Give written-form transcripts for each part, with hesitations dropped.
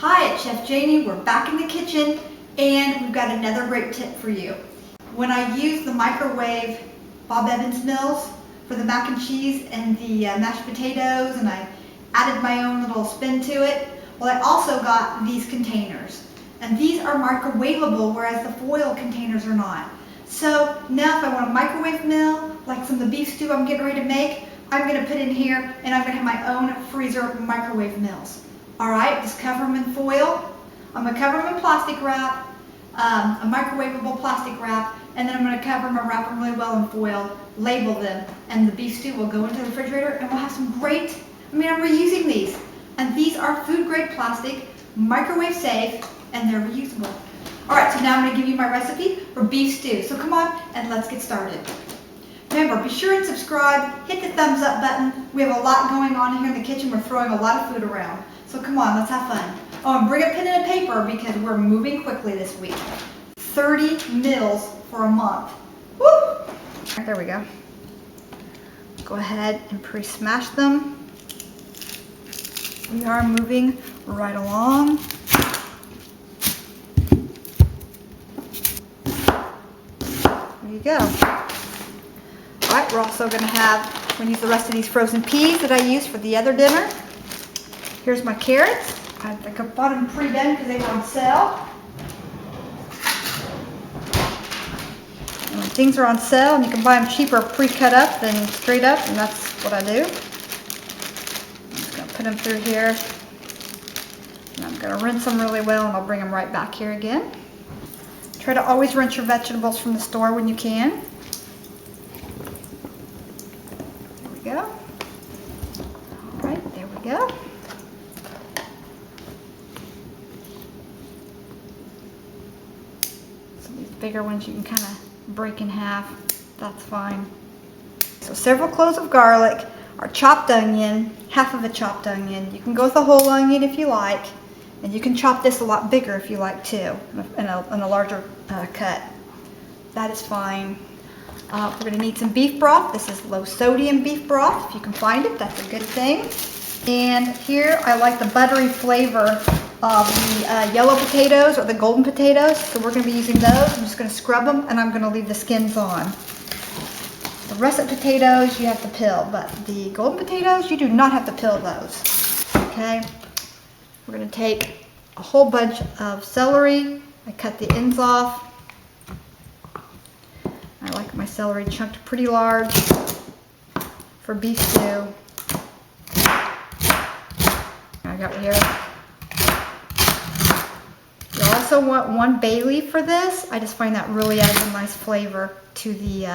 Hi, it's Chef Janie. We're back in the kitchen and we've got another great tip for you. When I use the microwave Bob Evans meals for the mac and cheese and the mashed potatoes, and I added my own little spin to it, well, I also got these containers. And these are microwavable, whereas the foil containers are not. So now if I want a microwave meal, like some of the beef stew I'm getting ready to make, I'm going to put in here and I'm going to have my own freezer microwave meals. Alright, just cover them in foil. I'm going to cover them in plastic wrap, a microwavable plastic wrap, and then I'm going to cover them and wrap them really well in foil, label them, and the beef stew will go into the refrigerator and we'll have some great, I'm reusing these. And these are food grade plastic, microwave safe, and they're reusable. Alright, so now I'm going to give you my recipe for beef stew. So come on and let's get started. Remember, be sure and subscribe, hit the thumbs up button. We have a lot going on here in the kitchen. We're throwing a lot of food around. So come on, let's have fun. Oh, and bring a pen and a paper because we're moving quickly this week. 30 meals for a month. Woo! There we go. Go ahead and pre-smash them. We are moving right along. There you go. All right, we're also going to use the rest of these frozen peas that I used for the other dinner. Here's my carrots. I bought them pre-done because they were on sale. And when things are on sale, and you can buy them cheaper pre-cut up than straight up, and that's what I do. I'm just going to put them through here. And I'm going to rinse them really well, and I'll bring them right back here again. Try to always rinse your vegetables from the store when you can. There we go. All right, there we go. Some of these bigger ones you can kind of break in half. That's fine. So several cloves of garlic, our chopped onion, half of a chopped onion. You can go with a whole onion if you like. And you can chop this a lot bigger if you like too, in a larger cut. That is fine. We're going to need some beef broth. This is low sodium beef broth. If you can find it, that's a good thing. And here I like the buttery flavor of the yellow potatoes or the golden potatoes. So we're going to be using those. I'm just going to scrub them and I'm going to leave the skins on. The russet potatoes you have to peel, but the golden potatoes you do not have to peel those. Okay. We're going to take a whole bunch of celery. I cut the ends off. I like my celery chunked pretty large for beef stew. I got here. You also want 1 bay leaf for this. I just find that really adds a nice flavor to the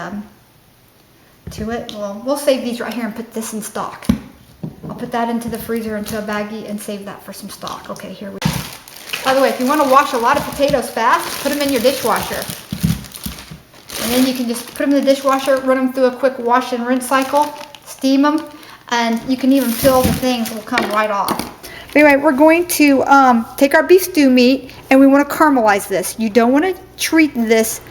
to it. Well, we'll save these right here and put this in stock. I'll put that into the freezer into a baggie and save that for some stock. Okay, here we go. By the way, if you want to wash a lot of potatoes fast, put them in your dishwasher. And then you can just put them in the dishwasher, run them through a quick wash and rinse cycle, steam them, and you can even peel the things, will come right off. But anyway, we're going to take our beef stew meat and we want to caramelize this. You don't want to treat this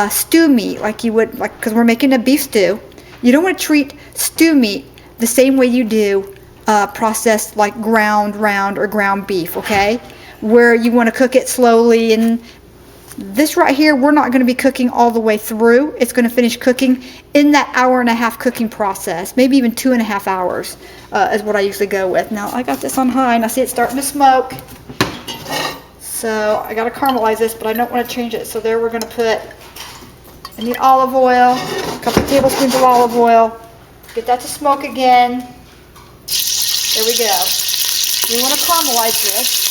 stew meat like you would, because we're making a beef stew. You don't want to treat stew meat the same way you do processed like ground round or ground beef, okay? Where you want to cook it slowly, and this right here we're not going to be cooking all the way through. It's going to finish cooking in that 1.5 hour cooking process, maybe even 2.5 hours is what I usually go with. Now I got this on high and I see it starting to smoke, so I got to caramelize this, but I don't want to change it. So there we're going to put, I need olive oil, a couple tablespoons of olive oil. Get that to smoke again. There we go. We want to caramelize this.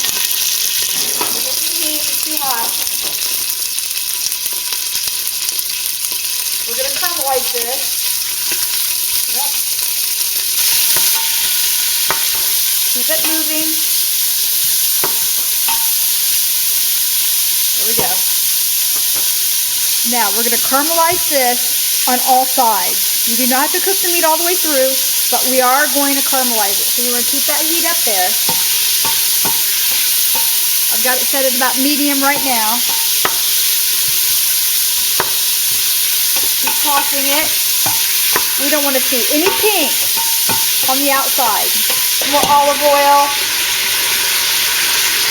It's too hot. We're going to caramelize this. Yep. Keep it moving. There we go. Now we're going to caramelize this on all sides. You do not have to cook the meat all the way through, but we are going to caramelize it. So you want to keep that heat up there. I've got it set at about medium right now. Keep tossing it. We don't want to see any pink on the outside. More olive oil.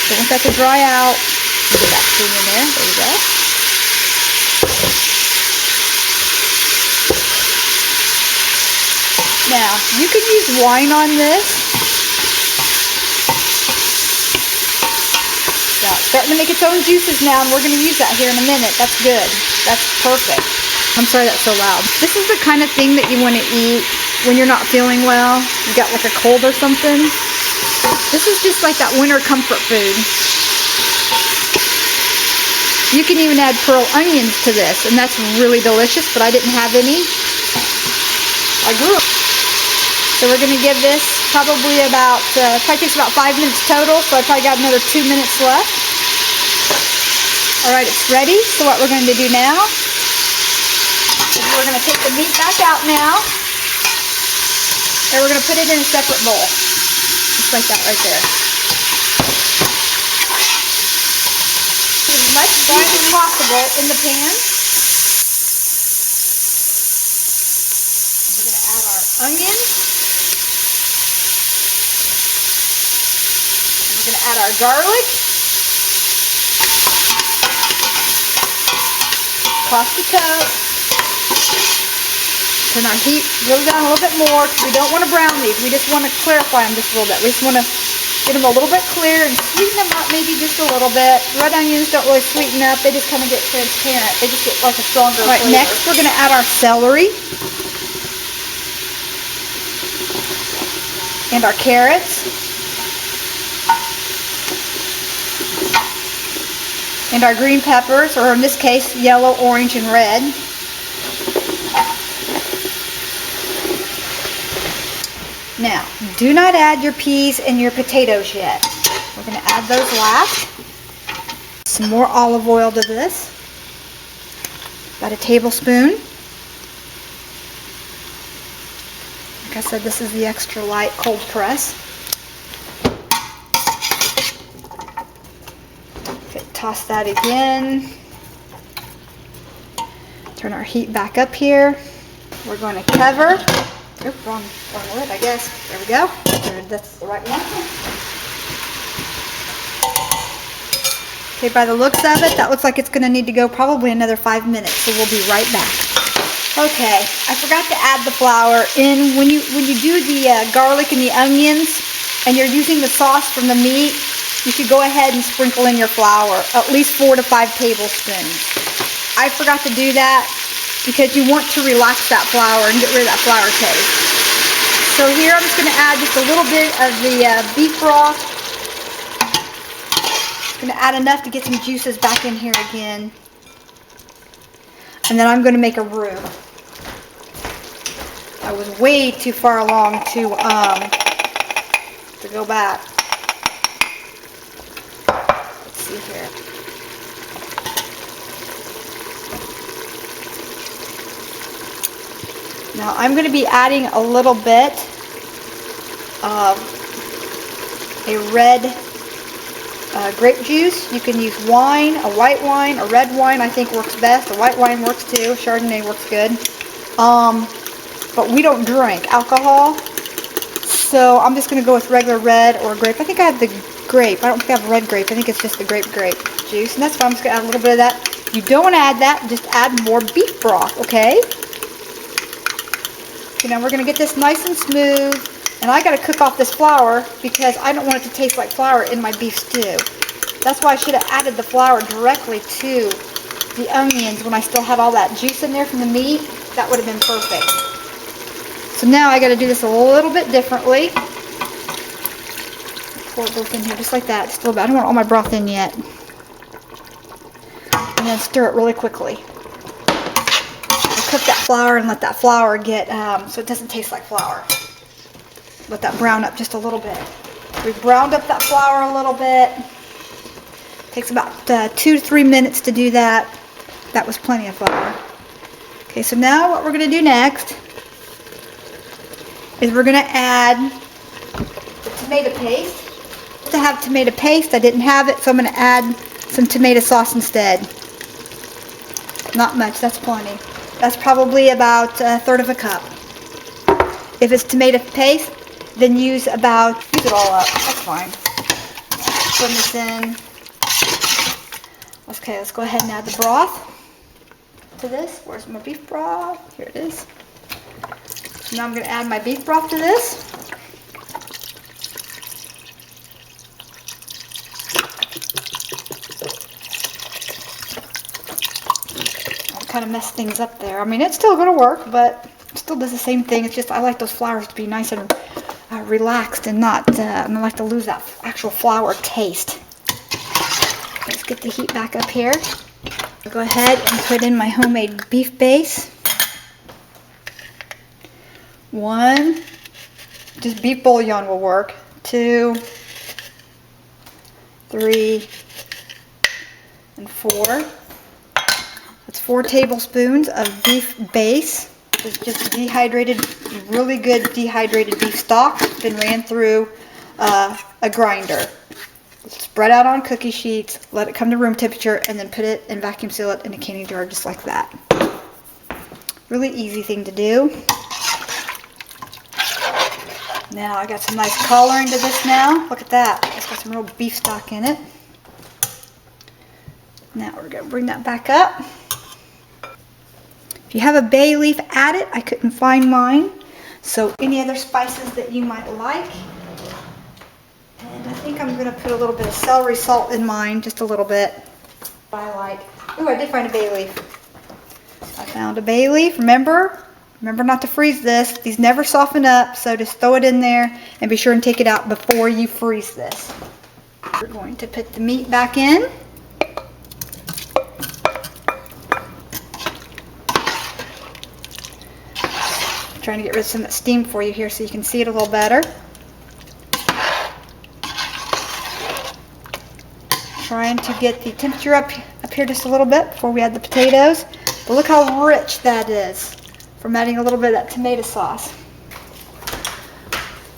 Don't want that to dry out. Get that spoon in there. There we go. Now, you can use wine on this. Yeah, it's starting to make its own juices now, and we're going to use that here in a minute. That's good. That's perfect. I'm sorry that's so loud. This is the kind of thing that you want to eat when you're not feeling well. You got like a cold or something. This is just like that winter comfort food. You can even add pearl onions to this, and that's really delicious, but I didn't have any. I grew up. So we're going to give this probably about, probably takes about 5 minutes total, so I probably got another 2 minutes left. Alright, it's ready. So what we're going to do now is we're going to take the meat back out now, and we're going to put it in a separate bowl. Just like that right there. Put as much juice as possible in the pan. We're going to add our onions. We're going to add our garlic. Toss the coat. Turn our heat really down a little bit more because we don't want to brown these. We just want to clarify them just a little bit. We just want to get them a little bit clear and sweeten them up maybe just a little bit. Red onions don't really sweeten up. They just kind of get transparent. They just get like a stronger flavor. Next we're going to add our celery and our carrots. And our green peppers, or in this case, yellow, orange, and red. Now, do not add your peas and your potatoes yet. We're going to add those last. Some more olive oil to this. About a tablespoon. Like I said, this is the extra light cold press. Toss that again. Turn our heat back up here. We're going to cover. Oops, wrong lid, I guess. There we go. That's the right one. Okay, by the looks of it, that looks like it's going to need to go probably another 5 minutes, so we'll be right back. Okay, I forgot to add the flour in. When you do the garlic and the onions, and you're using the sauce from the meat, you should go ahead and sprinkle in your flour, at least 4 to 5 tablespoons. I forgot to do that because you want to relax that flour and get rid of that flour taste. So here I'm just going to add just a little bit of the beef broth. I'm going to add enough to get some juices back in here again. And then I'm going to make a roux. I was way too far along to go back. Here. Now I'm going to be adding a little bit of a red grape juice. You can use wine, a white wine, a red wine I think works best. A white wine works too. Chardonnay works good. But we don't drink alcohol, so I'm just going to go with regular red or grape. I think I have the grape. I don't think I have red grape. I think it's just the grape juice. And that's fine. I'm just going to add a little bit of that. You don't want to add that. Just add more beef broth, okay? Okay, now we're going to get this nice and smooth. And I got to cook off this flour because I don't want it to taste like flour in my beef stew. That's why I should have added the flour directly to the onions when I still had all that juice in there from the meat. That would have been perfect. So now I got to do this a little bit differently. Pour it both in here just like that. Just a little bit. I don't want all my broth in yet. And then stir it really quickly. I'll cook that flour and let that flour get, so it doesn't taste like flour. Let that brown up just a little bit. We've browned up that flour a little bit. Takes about 2 to 3 minutes to do that. That was plenty of flour. Okay, so now what we're going to do next is we're going to add the tomato paste. To have tomato paste, I didn't have it, so I'm going to add some tomato sauce instead. Not much, that's plenty. That's probably about 1/3 of a cup. If it's tomato paste, then use it all up. That's fine. putting this in. Okay, let's go ahead and add the broth to this. Where's my beef broth? Here it is. Now I'm going to add my beef broth to this. I'll kind of mess things up there. I mean, it's still going to work, but it still does the same thing. It's just I like those flours to be nice and relaxed and not I don't like to lose that actual flour taste. Let's get the heat back up here. I'll go ahead and put in my homemade beef base. 1, just beef bouillon will work. 2, 3, and 4. That's 4 tablespoons of beef base. It's just dehydrated, really good dehydrated beef stock. Been ran through a grinder. Spread out on cookie sheets, let it come to room temperature, and then put it and vacuum seal it in a canning jar just like that. Really easy thing to do. Now I got some nice coloring to this now. Look at that. It's got some real beef stock in it. Now we're going to bring that back up. If you have a bay leaf, add it. I couldn't find mine. So any other spices that you might like. And I think I'm going to put a little bit of celery salt in mine, just a little bit. I like. Ooh, I did find a bay leaf. I found a bay leaf. Remember not to freeze this. These never soften up, so just throw it in there and be sure and take it out before you freeze this. We're going to put the meat back in. I'm trying to get rid of some of that steam for you here so you can see it a little better. Trying to get the temperature up here just a little bit before we add the potatoes. But look how rich that is from adding a little bit of that tomato sauce.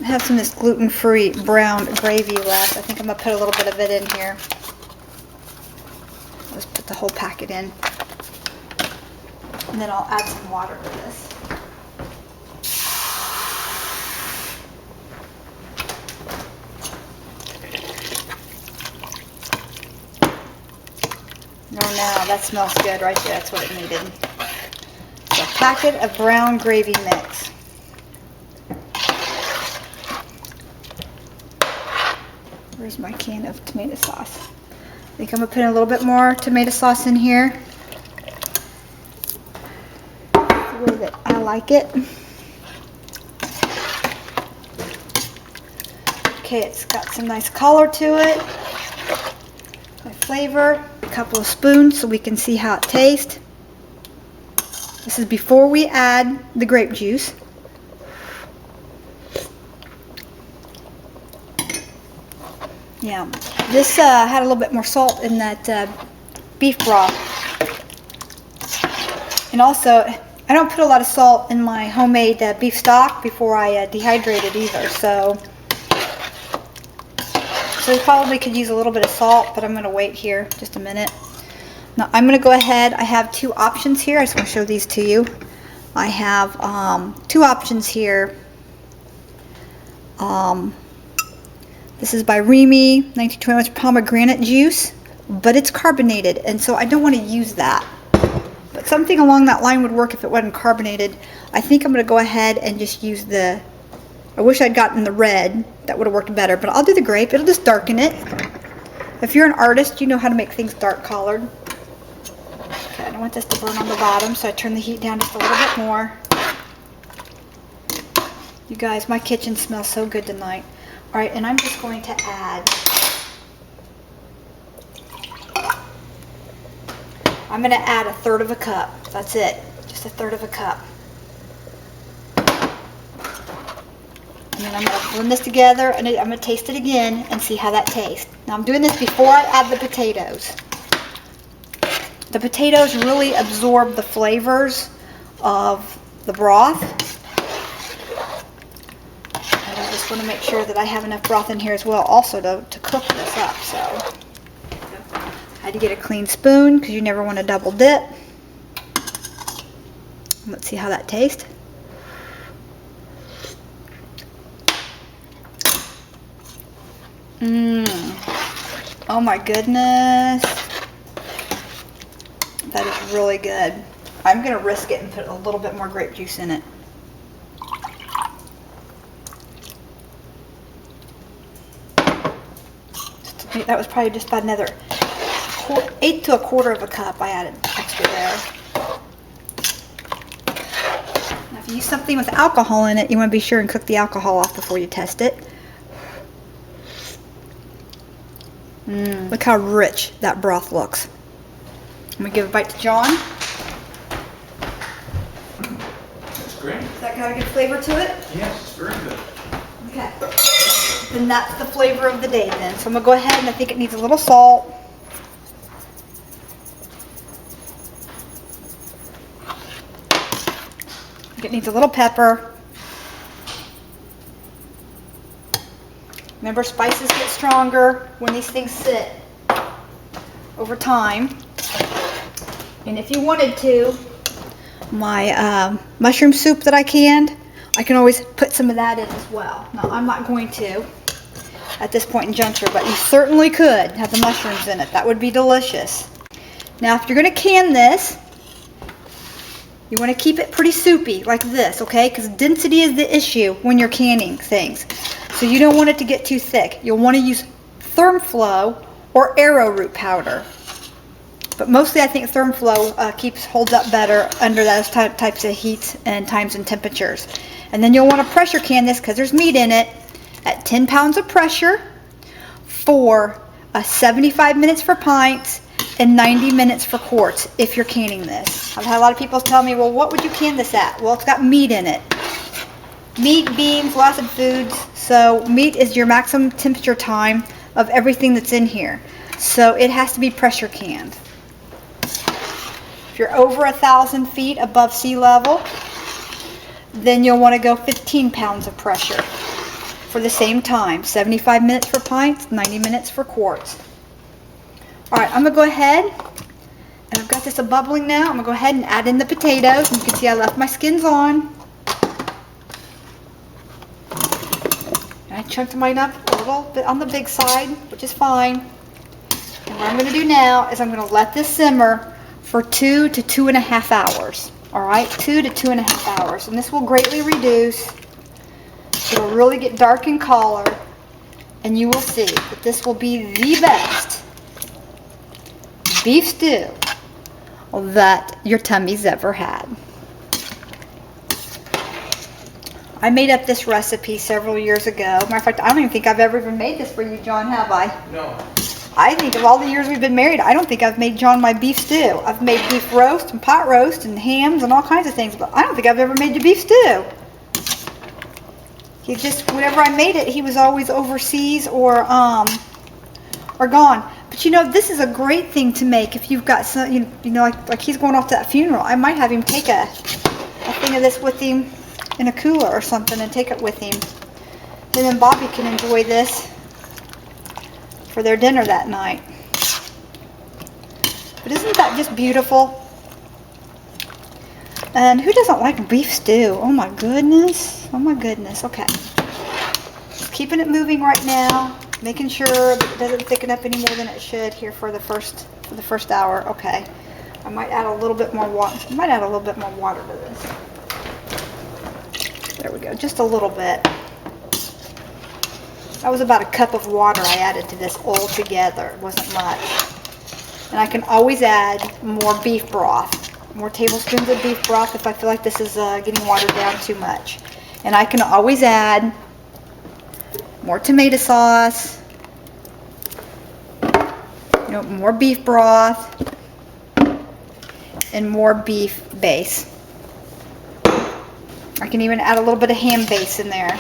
I have some of this gluten-free brown gravy left. I think I'm going to put a little bit of it in here. Let's put the whole packet in. And then I'll add some water to this. Oh, now that smells good right there. That's what it needed. It's a packet of brown gravy mix. Where's my can of tomato sauce? I think I'm going to put in a little bit more tomato sauce in here. The way that I like it. Okay, it's got some nice color to it. My flavor. A couple of spoons so we can see how it tastes. This is before we add the grape juice. Yeah, this had a little bit more salt in that beef broth. And also, I don't put a lot of salt in my homemade beef stock before I dehydrate it either. So you probably could use a little bit of salt, but I'm going to wait here just a minute. Now I'm going to go ahead. I have 2 options here. I just want to show these to you. I have 2 options here. This is by Remy, 1921 pomegranate juice, but it's carbonated, and so I don't want to use that. But something along that line would work if it wasn't carbonated. I think I'm going to go ahead and just use the, I wish I'd gotten the red. That would have worked better, but I'll do the grape. It'll just darken it. If you're an artist, you know how to make things dark colored. Okay, I don't want this to burn on the bottom, so I turn the heat down just a little bit more. You guys, my kitchen smells so good tonight. All right, and I'm just going to add, I'm going to add 1/3 of a cup. That's it, just 1/3 of a cup. And then I'm going to blend this together, and I'm going to taste it again and see how that tastes. Now I'm doing this before I add the potatoes. The potatoes really absorb the flavors of the broth. And I just want to make sure that I have enough broth in here as well also to cook this up. So I had to get a clean spoon because you never want to double dip. Let's see how that tastes. Oh my goodness. That is really good. I'm gonna risk it and put a little bit more grape juice in it. That was probably just about another 1/8 to 1/4 of a cup I added extra there. Now if you use something with alcohol in it, you want to be sure and cook the alcohol off before you test it. Look how rich that broth looks. I'm going to give a bite to John. That's great. Does that got a good flavor to it? Yes, it's very good. Okay. Then that's the flavor of the day then. So I'm going to go ahead and I think it needs a little salt. It needs a little pepper. Remember, spices get stronger when these things sit over time. And if you wanted to, my mushroom soup that I canned, I can always put some of that in as well. Now, I'm not going to at this point in juncture, but you certainly could have the mushrooms in it. That would be delicious. Now, if you're going to can this, you want to keep it pretty soupy, like this, okay? Because density is the issue when you're canning things. So you don't want it to get too thick. You'll want to use ThermFlow or arrowroot powder. But mostly I think ThermFlow holds up better under those types of heats and times and temperatures. And then you'll want to pressure can this, because there's meat in it, at 10 pounds of pressure for 75 minutes for pints and 90 minutes for quarts if you're canning this. I've had a lot of people tell me, well, what would you can this at? Well, it's got meat in it. Meat, beans, lots of foods. So meat is your maximum temperature time of everything that's in here. So it has to be pressure canned. If you're over 1,000 feet above sea level, then you'll want to go 15 pounds of pressure for the same time. 75 minutes for pints, 90 minutes for quarts. All right, I'm going to go ahead, and I've got this bubbling now. I'm going to go ahead and add in the potatoes. You can see I left my skins on. I chunked mine up a little bit on the big side, which is fine. And what I'm going to do now is I'm going to let this simmer for 2 to 2.5 hours. All right, 2 to 2.5 hours. And this will greatly reduce. It'll really get dark in color. And you will see that this will be the best beef stew that your tummy's ever had. I made up this recipe several years ago. Matter of fact, I don't even think I've ever even made this for you, John, have I? No. I think of all the years we've been married, I don't think I've made John my beef stew. I've made beef roast and pot roast and hams and all kinds of things, but I don't think I've ever made you beef stew. He just, whenever I made it, he was always overseas or gone. But you know, this is a great thing to make if you've got some, you know, like he's going off to that funeral. I might have him take a thing of this with him in a cooler or something and take it with him. And then Bobby can enjoy this for their dinner that night. But isn't that just beautiful? And who doesn't like beef stew? Oh my goodness. Oh my goodness. Okay. Just keeping it moving right now. Making sure that it doesn't thicken up any more than it should here for the first hour. Okay. I might add a little bit more water. I might add a little bit more water to this. There we go. Just a little bit. That was about a cup of water I added to this all together. It wasn't much. And I can always add more beef broth. More tablespoons of beef broth if I feel like this is getting watered down too much. And I can always add more tomato sauce. You know, more beef broth. And more beef base. I can even add a little bit of ham base in there.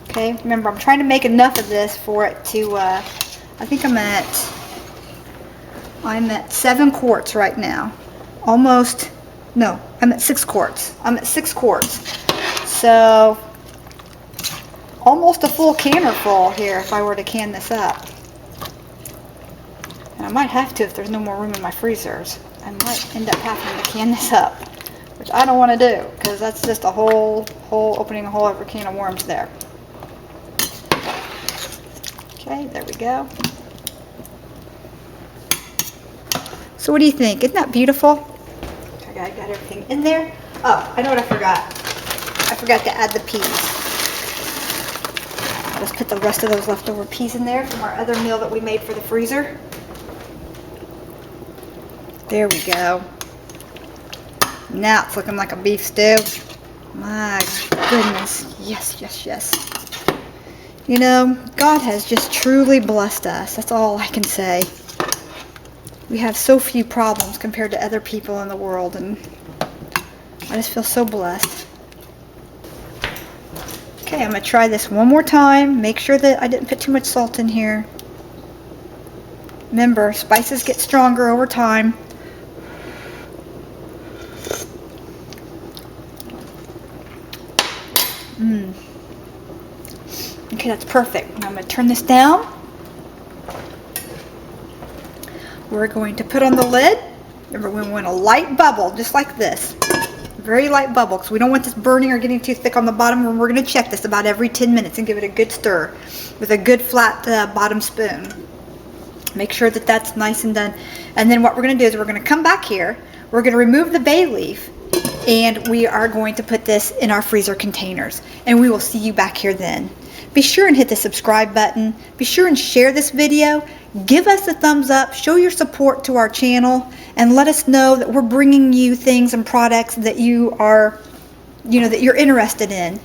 Okay, remember I'm trying to make enough of this for it to, I think I'm at 7 quarts right now. Almost, no, I'm at 6 quarts. I'm at 6 quarts. So, almost a full canner full here if I were to can this up. And I might have to if there's no more room in my freezers. I might end up having to can this up, which I don't want to do because that's just a opening a whole other can of worms there. Okay, there we go. So what do you think? Isn't that beautiful? Okay, I got everything in there. Oh, I know what I forgot. I forgot to add the peas. Let's put the rest of those leftover peas in there from our other meal that we made for the freezer. There we go. Now it's looking like a beef stew. My goodness. Yes, yes, yes. You know, God has just truly blessed us. That's all I can say. We have so few problems compared to other people in the world, and I just feel so blessed. Okay, I'm going to try this one more time. Make sure that I didn't put too much salt in here. Remember, spices get stronger over time. Okay, that's perfect. Now I'm going to turn this down. We're going to put on the lid. Remember, we want a light bubble, just like this. Very light bubble, because we don't want this burning or getting too thick on the bottom. And we're going to check this about every 10 minutes and give it a good stir with a good flat bottom spoon. Make sure that that's nice and done. And then what we're going to do is we're going to come back here. We're going to remove the bay leaf, and we are going to put this in our freezer containers. And we will see you back here then. Be sure and hit the subscribe button. Be sure and share this video. Give us a thumbs up. Show your support to our channel, and let us know that we're bringing you things and products that you are, that you're interested in.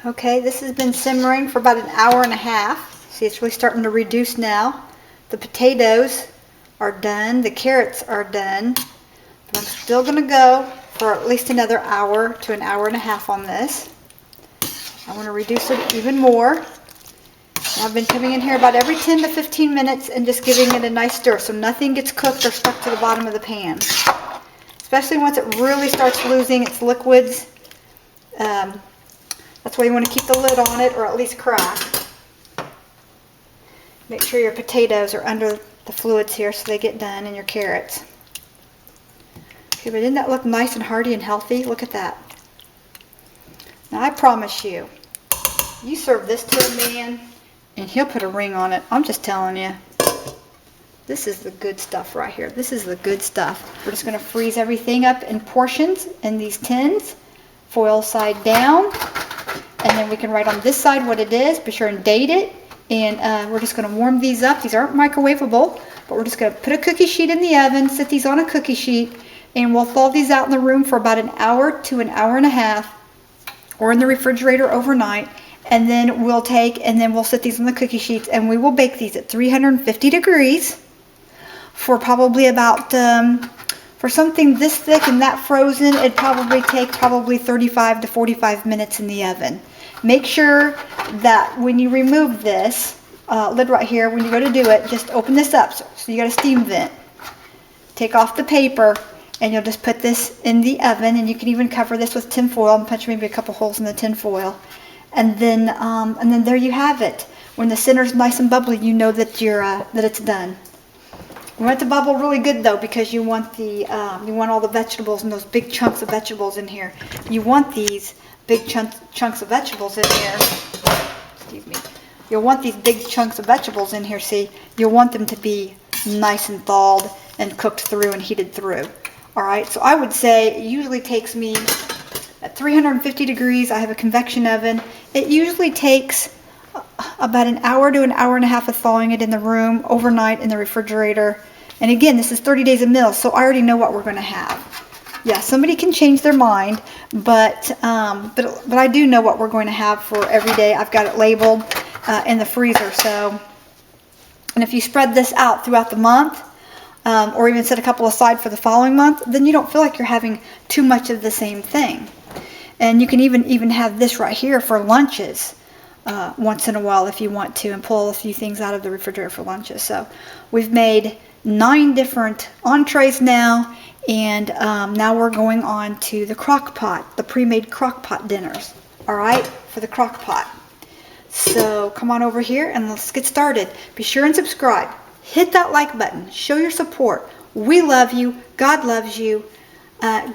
Okay, this has been simmering for about an hour and a half. See, it's really starting to reduce now. The potatoes are done. The carrots are done. But I'm still going to go for at least another hour to an hour and a half on this. I want to reduce it even more. I've been coming in here about every 10 to 15 minutes and just giving it a nice stir so nothing gets cooked or stuck to the bottom of the pan. Especially once it really starts losing its liquids. That's why you want to keep the lid on it, or at least crack. Make sure your potatoes are under the fluids here so they get done, and your carrots. Okay, but didn't that look nice and hearty and healthy? Look at that. Now I promise you, you serve this to a man and he'll put a ring on it. I'm just telling you. This is the good stuff right here. This is the good stuff. We're just going to freeze everything up in portions in these tins. Foil side down. And then we can write on this side what it is. Be sure and date it. And we're just going to warm these up. These aren't microwavable, but we're just going to put a cookie sheet in the oven, set these on a cookie sheet, and we'll thaw these out in the room for about an hour to an hour and a half, or in the refrigerator overnight. And then we'll set these on the cookie sheets, and we will bake these at 350 degrees for probably about, for something this thick and that frozen, it'd probably take 35 to 45 minutes in the oven. Make sure that when you remove this lid right here, when you go to do it, just open this up. So you got a steam vent. Take off the paper, and you'll just put this in the oven, and you can even cover this with tin foil and punch maybe a couple holes in the tin foil. And then there you have it. When the center's nice and bubbly, you know that it's done. You want it to bubble really good though, because you want all the vegetables and those big chunks of vegetables in here. You want these big chunks of vegetables in here. Excuse me. You'll want these big chunks of vegetables in here. See, you'll want them to be nice and thawed and cooked through and heated through. All right. So I would say it usually takes me at 350 degrees. I have a convection oven. It usually takes about an hour to an hour and a half of thawing it in the room overnight in the refrigerator. And again, this is 30 days of meals, so I already know what we're going to have. Yeah, somebody can change their mind, but I do know what we're going to have for every day. I've got it labeled in the freezer. So, and if you spread this out throughout the month, or even set a couple aside for the following month, then you don't feel like you're having too much of the same thing. And you can even have this right here for lunches once in a while if you want to, and pull a few things out of the refrigerator for lunches. So we've made 9 different entrees now, and now we're going on to the crock pot, the pre-made crock pot dinners. All right, for the crock pot. So come on over here and let's get started. Be sure and subscribe. Hit that like button. Show your support. We love you. God loves you.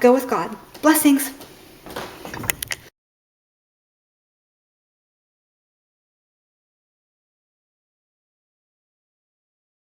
Go with God. Blessings.